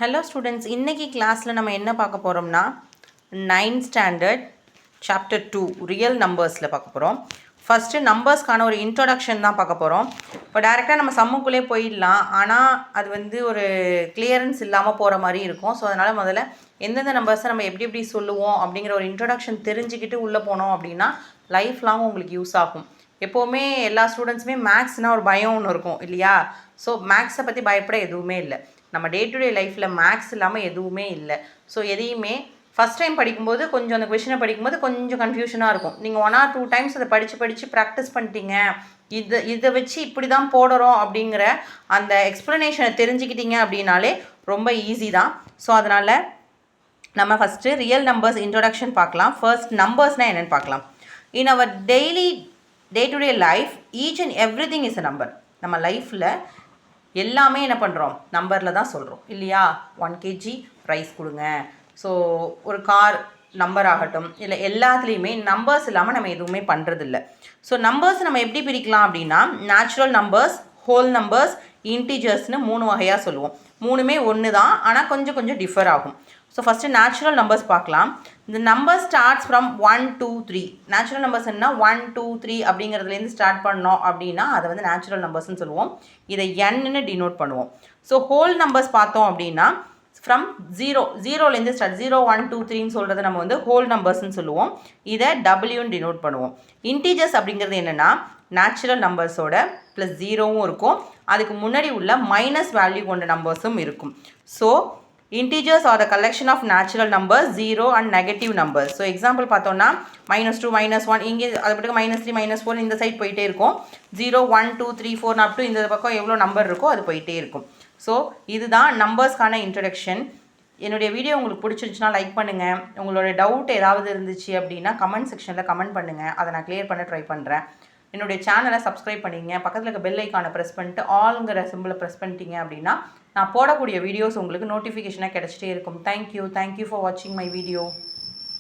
Hello students, இன்றைக்கி கிளாஸில் நம்ம என்ன பார்க்க போகிறோம்னா 9th ஸ்டாண்டர்ட் சாப்டர் 2 ரியல் நம்பர்ஸில் பார்க்க போகிறோம். ஃபஸ்ட்டு நம்பர்ஸ்க்கான ஒரு இன்ட்ரொடக்ஷன் தான் பார்க்க போகிறோம். இப்போ டேரெக்டாக நம்ம சம்முக்குள்ளே போயிடலாம், ஆனால் அது ஒரு கிளியரன்ஸ் இல்லாமல் போகிற மாதிரி இருக்கும். ஸோ அதனால் முதல்ல எந்தெந்த நம்பர்ஸை நம்ம எப்படி எப்படி சொல்லுவோம் அப்படிங்கிற ஒரு இன்ட்ரொடக்ஷன் தெரிஞ்சுக்கிட்டு உள்ளே போனோம் அப்படின்னா லைஃப் லாங் உங்களுக்கு யூஸ் ஆகும். எப்போவுமே எல்லா ஸ்டூடெண்ட்ஸுமே மேக்ஸ்னால் ஒரு பயம் ஒன்று இருக்கும் இல்லையா? ஸோ மேக்ஸை பற்றி பயப்பட எதுவுமே இல்லை. நம்ம டே டு டே லைஃப்பில் மேக்ஸ் இல்லாமல் எதுவுமே இல்லை. ஸோ எதையுமே ஃபஸ்ட் டைம் படிக்கும்போது கொஞ்சம் அந்த கொஷினை படிக்கும்போது கொஞ்சம் கன்ஃபியூஷனாக இருக்கும். நீங்கள் 1 or 2 டைம்ஸ் அதை படித்து ப்ராக்டிஸ் பண்ணிட்டீங்க, இதை வச்சு இப்படி தான் போடுறோம் அப்படிங்கிற அந்த எக்ஸ்ப்ளனேஷனை தெரிஞ்சுக்கிட்டீங்க அப்படின்னாலே ரொம்ப ஈஸி தான். ஸோ அதனால் நம்ம ஃபஸ்ட்டு ரியல் நம்பர்ஸ் இன்ட்ரொடக்ஷன் பார்க்கலாம். ஃபர்ஸ்ட் நம்பர்ஸ்னால் என்னென்னு பார்க்கலாம். In our daily day to day life each and every thing is a number. நம்ம லைஃப்பில் எல்லாமே என்ன பண்ணுறோம், நம்பரில் தான் சொல்கிறோம் இல்லையா? 1 kg ரைஸ் கொடுங்க, ஸோ ஒரு கார் நம்பர் ஆகட்டும், இல்லை எல்லாத்துலேயுமே நம்பர்ஸ் இல்லாமல் நம்ம எதுவுமே பண்ணுறதில்ல. ஸோ நம்பர்ஸ் நம்ம எப்படி பிரிக்கலாம் அப்படின்னா நேச்சுரல் நம்பர்ஸ், ஹோல் நம்பர்ஸ், இன்டிஜர்ஸ்னு 3 வகையாக சொல்லுவோம். 3மே ஒன்று தான், ஆனால் கொஞ்சம் கொஞ்சம் டிஃபர் ஆகும். ஸோ ஃபஸ்ட்டு நேச்சுரல் நம்பர்ஸ் பார்க்கலாம். இந்த number starts from 1 2 3. Natural numbers என்ன 1 2 3 அப்படிங்கிறதுலேருந்து ஸ்டார்ட் பண்ணோம் அப்படின்னா அதை நேச்சுரல் நம்பர்ஸ்ன்னு சொல்லுவோம். இதை என்னு டினோட் பண்ணுவோம். ஸோ ஹோல் நம்பர்ஸ் பார்த்தோம் அப்படின்னா ஃப்ரம் 0லேருந்து ஸ்டார்ட் 0 1 2 3ன்னு சொல்கிறது நம்ம ஹோல் நம்பர்ஸ்ன்னு சொல்லுவோம். இதை டபிள்யூன்னு டினோட் பண்ணுவோம். இன்டீஜர்ஸ் அப்படிங்கிறது என்னென்னா நேச்சுரல் நம்பர்ஸோட ப்ளஸ் 0வும் இருக்கும், அதுக்கு முன்னாடி உள்ள மைனஸ் வேல்யூ கொண்ட நம்பர்ஸும் இருக்கும். So integers are the collection of natural numbers, 0 and negative numbers. So example பார்த்தோம்னா -2 -1 இங்கே அது பட்டுக்கு -3 -4 இந்த சைட் போயிட்டே இருக்கும். 0 1 2 3 4 அப் டு இந்த பக்கம் எவ்வளோ நம்பர் இருக்கோ அது போயிட்டே இருக்கும். ஸோ இதுதான் நம்பர்ஸ்க்கான இன்ட்ரடக்ஷன். என்னுடைய வீடியோ உங்களுக்கு பிடிச்சிருந்துச்சுன்னா லைக் பண்ணுங்கள். உங்களோட டவுட் ஏதாவது இருந்துச்சு அப்படின்னா கமெண்ட் செக்ஷனில் கமெண்ட் பண்ணுங்கள், அதை நான் கிளியர் பண்ண ட்ரை பண்ணுறேன். என்னுடைய சேனலை சப்ஸ்கிரைப் பண்ணிங்க, பக்கத்தில் இருக்க பெல் ஐக்கானை ப்ரெஸ் பண்ணிட்டு ஆளுங்கிற சிம்பிளை ப்ரெஸ் பண்ணிட்டீங்க அப்படின்னா நான் போடக்கூடிய வீடியோஸ் உங்களுக்கு நோட்டிஃபிகேஷனாக கிடச்சிட்டே இருக்கும். தேங்க்யூ ஃபார் வாட்சிங் மை வீடியோ.